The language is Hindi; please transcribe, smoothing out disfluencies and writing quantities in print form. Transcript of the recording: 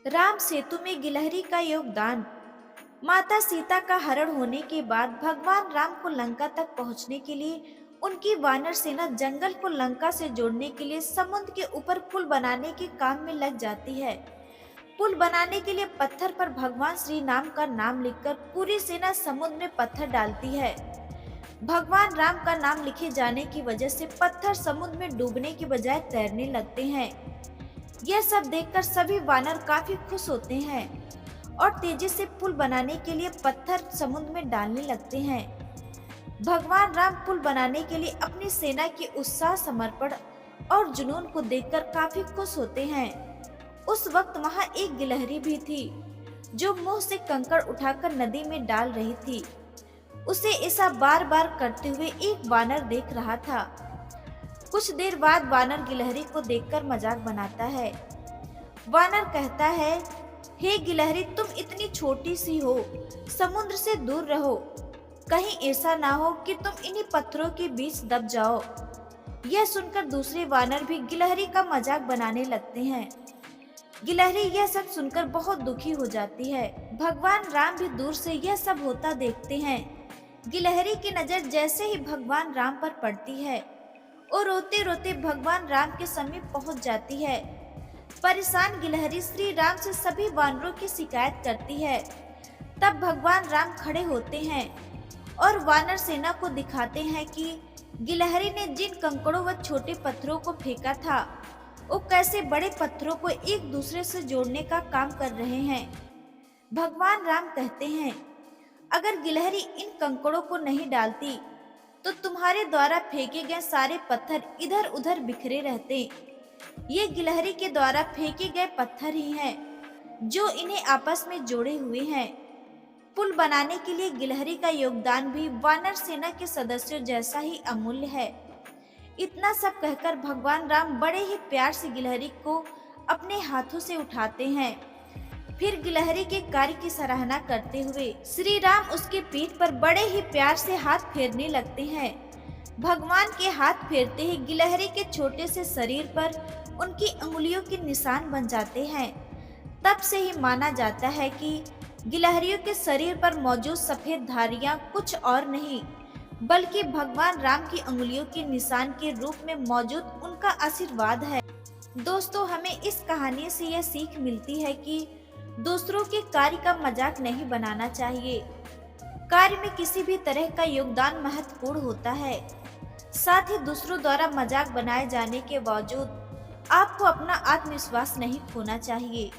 राम सेतु में गिलहरी का योगदान। माता सीता का हरण होने के बाद भगवान राम को लंका तक पहुंचने के लिए उनकी वानर सेना जंगल को लंका से जोड़ने के लिए समुद्र के ऊपर पुल बनाने के काम में लग जाती है। पुल बनाने के लिए पत्थर पर भगवान श्री राम का नाम लिखकर पूरी सेना समुद्र में पत्थर डालती है। भगवान राम का नाम लिखे जाने की वजह से पत्थर समुद्र में डूबने की बजाय तैरने लगते हैं। यह सब देखकर सभी वानर काफी खुश होते हैं और तेजी से पुल बनाने के लिए पत्थर समुद्र में डालने लगते हैं। भगवान राम पुल बनाने के लिए अपनी सेना के उत्साह, समर्पण और जुनून को देखकर काफी खुश होते हैं। उस वक्त वहां एक गिलहरी भी थी जो मुंह से कंकड़ उठाकर नदी में डाल रही थी। उसे ऐसा बार बार करते हुए एक वानर देख रहा था। कुछ देर बाद वानर गिलहरी को देखकर मजाक बनाता है। वानर कहता है, हे गिलहरी, तुम इतनी छोटी सी हो, समुद्र से दूर रहो। कहीं ऐसा ना हो कि तुम इन्हीं पत्थरों के बीच दब जाओ। यह सुनकर दूसरे वानर भी गिलहरी का मजाक बनाने लगते हैं। गिलहरी यह सब सुनकर बहुत दुखी हो जाती है। भगवान राम भी दूर से यह सब होता देखते हैं। गिलहरी की नजर जैसे ही भगवान राम पर पड़ती है और रोते रोते भगवान राम के समीप पहुंच जाती है। परेशान गिलहरी श्री राम से सभी वानरों की शिकायत करती है। तब भगवान राम खड़े होते हैं और वानर सेना को दिखाते हैं कि गिलहरी ने जिन कंकड़ों व छोटे पत्थरों को फेंका था, वो कैसे बड़े पत्थरों को एक दूसरे से जोड़ने का काम कर रहे हैं। भगवान राम कहते हैं, अगर गिलहरी इन कंकड़ों को नहीं डालती तो तुम्हारे द्वारा फेंके गए सारे पत्थर इधर उधर बिखरे रहते। ये गिलहरी के द्वारा फेंके गए पत्थर ही हैं जो इन्हें आपस में जोड़े हुए हैं। पुल बनाने के लिए गिलहरी का योगदान भी वानर सेना के सदस्यों जैसा ही अमूल्य है। इतना सब कहकर भगवान राम बड़े ही प्यार से गिलहरी को अपने हाथों से उठाते हैं। फिर गिलहरी के कार्य की सराहना करते हुए श्री राम उसके पीठ पर बड़े ही प्यार से हाथ फेरने लगते हैं। भगवान के हाथ फेरते ही गिलहरी के छोटे से शरीर पर उनकी अंगुलियों के निशान बन जाते हैं। तब से ही माना जाता है कि गिलहरियों के शरीर पर मौजूद सफेद धारियां कुछ और नहीं बल्कि भगवान राम की अंगुलियों के निशान के रूप में मौजूद उनका आशीर्वाद है। दोस्तों, हमें इस कहानी से यह सीख मिलती है कि दूसरों के कार्य का मजाक नहीं बनाना चाहिए। कार्य में किसी भी तरह का योगदान महत्वपूर्ण होता है। साथ ही दूसरों द्वारा मजाक बनाए जाने के बावजूद आपको अपना आत्मविश्वास नहीं खोना चाहिए।